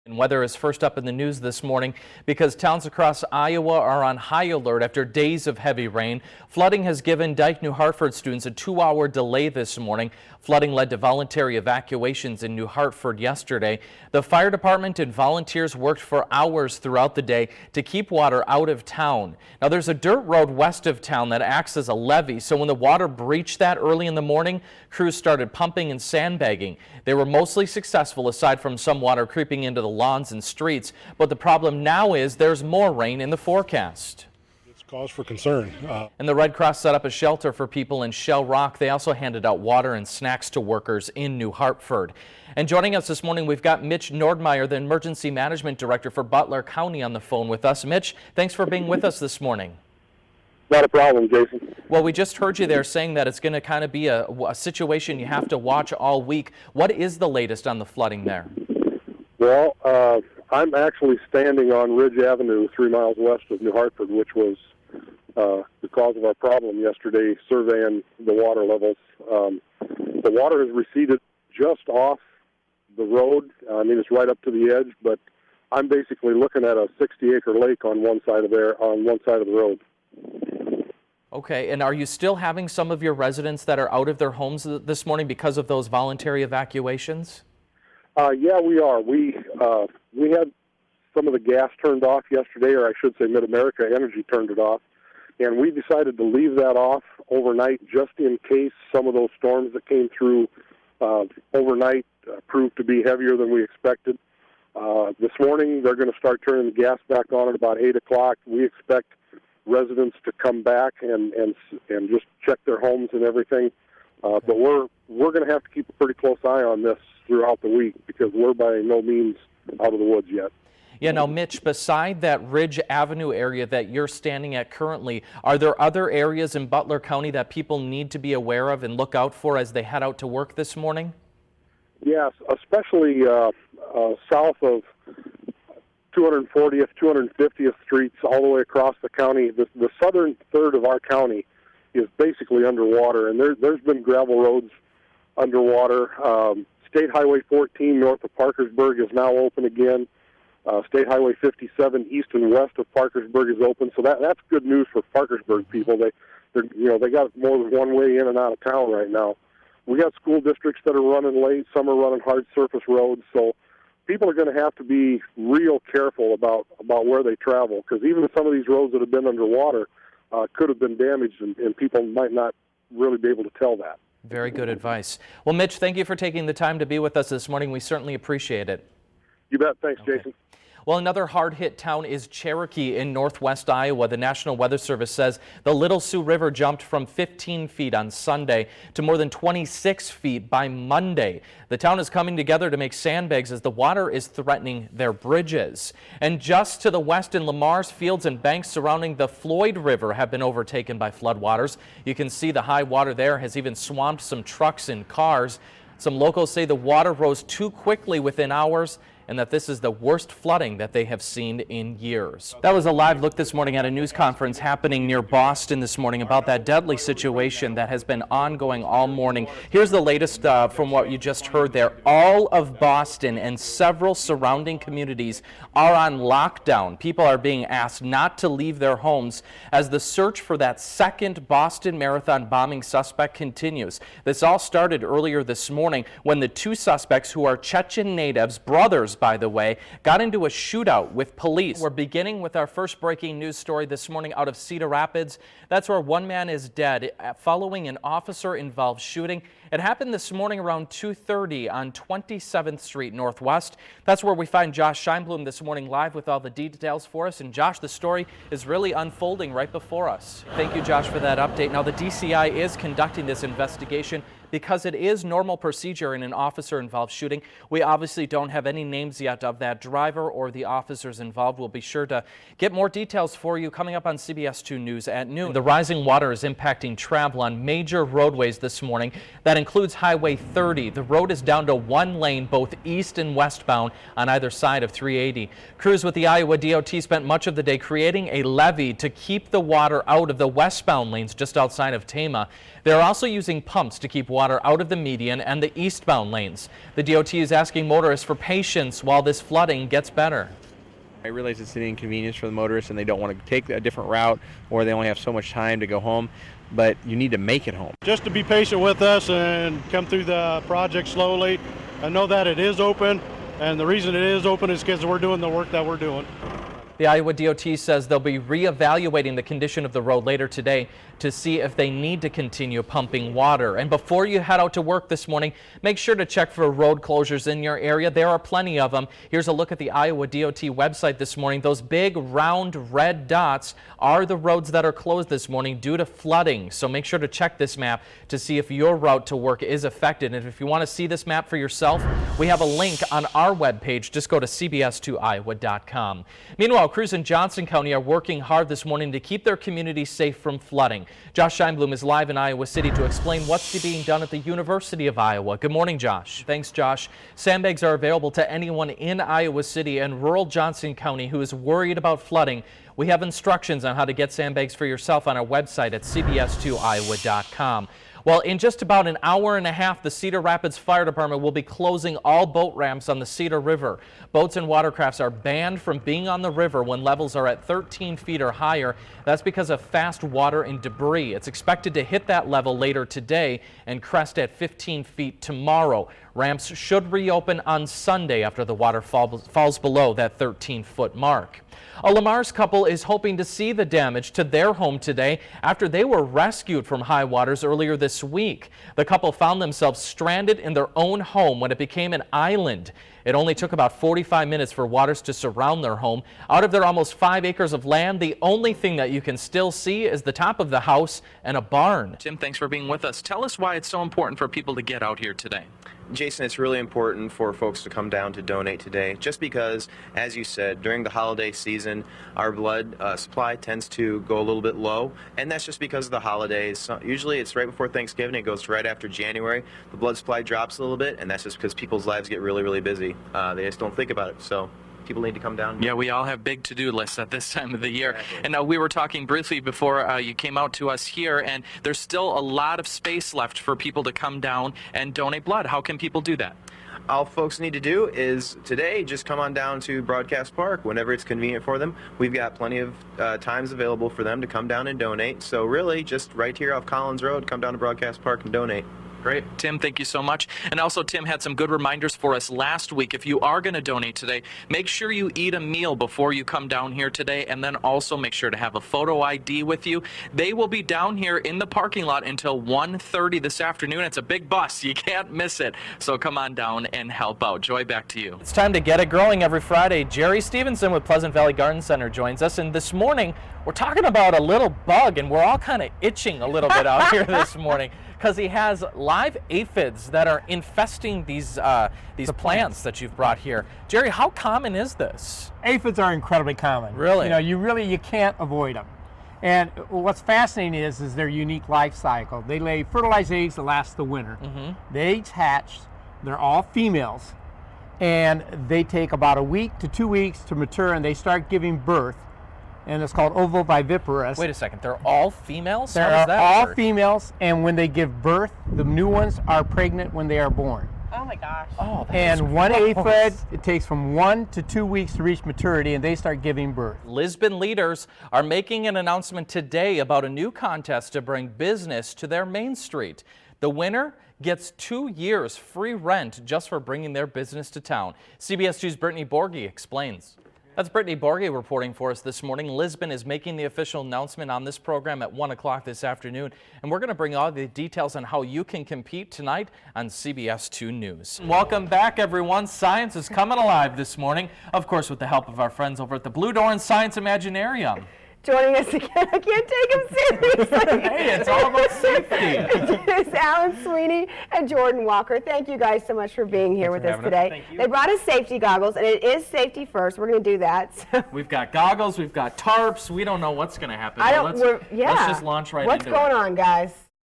And weather is first up in the news this morning because towns across Iowa are on high alert after days of heavy rain. Flooding has given Dike New Hartford students a 2-hour delay this morning. Flooding led to voluntary evacuations in New Hartford yesterday. The fire department and volunteers worked for hours throughout the day to keep water out of town. Now there's a dirt road west of town that acts as a levee, so when the water breached that early in the morning, crews started pumping and sandbagging. They were mostly successful aside from some water creeping into the lawns and streets, but the problem now is there's more rain in the forecast. It's cause for concern. And the Red Cross set up a shelter for people in Shell Rock. They also handed out water and snacks to workers in New Hartford. And joining us this morning, we've got Mitch Nordmeyer, the Emergency Management Director for Butler County, on the phone with us. Mitch, thanks for being with us this morning. Not a problem, Jason. Well, we just heard you there saying that it's going to kind of be a situation you have to watch all week. What is the latest on the flooding there? Well, I'm actually standing on Ridge Avenue 3 miles west of New Hartford, which was the cause of our problem yesterday, surveying the water levels. The water has receded just off the road. I mean, it's right up to the edge, but I'm basically looking at a 60-acre lake on one side of the road. Okay, and are you still having some of your residents that are out of their homes this morning because of those voluntary evacuations? Yeah, we are. We had some of the gas turned off yesterday, or I should say Mid-America Energy turned it off, and we decided to leave that off overnight just in case some of those storms that came through overnight proved to be heavier than we expected. This morning, they're going to start turning the gas back on at about 8 o'clock. We expect residents to come back and just check their homes and everything. But we're going to have to keep a pretty close eye on this throughout the week because we're by no means out of the woods yet. Yeah, now, Mitch, beside that Ridge Avenue area that you're standing at currently, are there other areas in Butler County that people need to be aware of and look out for as they head out to work this morning? Yes, especially south of 240th, 250th streets all the way across the county. The southern third of our county is basically underwater, and there's been gravel roads underwater. State Highway 14 north of Parkersburg is now open again. State Highway 57 east and west of Parkersburg is open, so that's good news for Parkersburg people. They got more than one way in and out of town right now. We got school districts that are running late. Some are running hard surface roads, so people are going to have to be real careful about where they travel, because even some of these roads that have been underwater could have been damaged, and people might not really be able to tell that. Very good advice. Well, Mitch, thank you for taking the time to be with us this morning. We certainly appreciate it. You bet. Thanks, Okay. Jason. Well, another hard-hit town is Cherokee in northwest Iowa. The National Weather Service says the Little Sioux River jumped from 15 feet on Sunday to more than 26 feet by Monday. The town is coming together to make sandbags as the water is threatening their bridges. And just to the west in Lamar's, fields and banks surrounding the Floyd River have been overtaken by floodwaters. You can see the high water there has even swamped some trucks and cars. Some locals say the water rose too quickly within hours, and that this is the worst flooding that they have seen in years. That was a live look this morning at a news conference happening near Boston this morning about that deadly situation that has been ongoing all morning. Here's the latest from what you just heard there. All of Boston and several surrounding communities are on lockdown. People are being asked not to leave their homes as the search for that second Boston Marathon bombing suspect continues. This all started earlier this morning when the two suspects, who are Chechen natives, brothers by the way, got into a shootout with police. We're beginning with our first breaking news story this morning out of Cedar Rapids. That's where one man is dead following an officer-involved shooting. It happened this morning around 2:30 on 27th Street Northwest. That's where we find Josh Scheinblum this morning live with all the details for us. And Josh, the story is really unfolding right before us. Thank you, Josh, for that update. Now, the DCI is conducting this investigation because it is normal procedure in an officer-involved shooting. We obviously don't have any names yet of that driver or the officers involved. We'll be sure to get more details for you coming up on CBS 2 News at noon. The rising water is impacting travel on major roadways this morning. That includes Highway 30. The road is down to one lane, both east and westbound on either side of 380. Crews with the Iowa DOT spent much of the day creating a levee to keep the water out of the westbound lanes just outside of Tama. They're also using pumps to keep water water out of the median and the eastbound lanes. The DOT is asking motorists for patience while this flooding gets better. I realize it's an inconvenience for the motorists and they don't want to take a different route, or they only have so much time to go home, but you need to make it home. Just to be patient with us and come through the project slowly. I know that it is open, and the reason it is open is because we're doing the work that we're doing. The Iowa DOT says they'll be reevaluating the condition of the road later today to see if they need to continue pumping water. And before you head out to work this morning, make sure to check for road closures in your area. There are plenty of them. Here's a look at the Iowa DOT website this morning. Those big round red dots are the roads that are closed this morning due to flooding. So make sure to check this map to see if your route to work is affected. And if you want to see this map for yourself, we have a link on our webpage. Just go to cbs2iowa.com. Meanwhile, crews in Johnson County are working hard this morning to keep their community safe from flooding. Josh Scheinblum is live in Iowa City to explain what's being done at the University of Iowa. Good morning, Josh. Thanks, Josh. Sandbags are available to anyone in Iowa City and rural Johnson County who is worried about flooding. We have instructions on how to get sandbags for yourself on our website at cbs2iowa.com. Well, in just about an hour and a half, the Cedar Rapids Fire Department will be closing all boat ramps on the Cedar River. Boats and watercrafts are banned from being on the river when levels are at 13 feet or higher. That's because of fast water and debris. It's expected to hit that level later today and crest at 15 feet tomorrow. Ramps should reopen on Sunday after the water falls below that 13-foot mark. A Lamar's couple is hoping to see the damage to their home today after they were rescued from high waters earlier this week. The couple found themselves stranded in their own home when it became an island. It only took about 45 minutes for waters to surround their home. Out of their almost 5 acres of land, the only thing that you can still see is the top of the house and a barn. Tim, thanks for being with us. Tell us why it's so important for people to get out here today. Jason, it's really important for folks to come down to donate today, just because, as you said, during the holiday season, our blood supply tends to go a little bit low, and that's just because of the holidays. So usually it's right before Thanksgiving, it goes right after January. The blood supply drops a little bit, and that's just because people's lives get really, really busy. They just don't think about it, so people need to come down. Yeah, we all have big to-do lists at this time of the year. Exactly. And we were talking briefly before you came out to us here, and there's still a lot of space left for people to come down and donate blood. How can people do that? All folks need to do is today just come on down to Broadcast Park whenever it's convenient for them. We've got plenty of times available for them to come down and donate. So really, just right here off Collins Road, come down to Broadcast Park and donate. Great. Tim, thank you so much. And also, Tim had some good reminders for us last week. If you are going to donate today, make sure you eat a meal before you come down here today, and then also make sure to have a photo ID with you. They will be down here in the parking lot until 1:30 this afternoon. It's a big bus. You can't miss it. So come on down and help out. Joy, back to you. It's time to get it growing every Friday. Jerry Stevenson with Pleasant Valley Garden Center joins us, and this morning we're talking about a little bug, and we're all kind of itching a little bit out here this morning, because he has live aphids that are infesting these plants that you've brought here. Jerry, how common is this? Aphids are incredibly common. Really? You can't avoid them. And what's fascinating is their unique life cycle. They lay fertilized eggs that last the winter. Mm-hmm. The eggs hatch. They're all females, and they take about a week to 2 weeks to mature, and they start giving birth. And it's called ovoviviparous. Wait a second, they're all females? They're all females, and when they give birth, the new ones are pregnant when they are born. Oh my gosh. Oh, and one aphid, it takes from 1 to 2 weeks to reach maturity, and they start giving birth. Lisbon leaders are making an announcement today about a new contest to bring business to their main street. The winner gets 2 years free rent just for bringing their business to town. CBS 2's Brittany Borghi explains. That's Brittany Borghi reporting for us this morning. Lisbon is making the official announcement on this program at 1 o'clock this afternoon, and we're going to bring all the details on how you can compete tonight on CBS 2 News. Welcome back, everyone. Science is coming alive this morning, of course, with the help of our friends over at the Blue Door and Science Imaginarium. Joining us again, I can't take him seriously. Hey, it's all about safety. It's Alan Sweeney and Jordan Walker. Thank you guys so much for being here with us today. They brought us safety goggles, and it is safety first. We're going to do that. So. We've got goggles, we've got tarps. We don't know what's going to happen. Let's just launch right into it. What's going on, guys?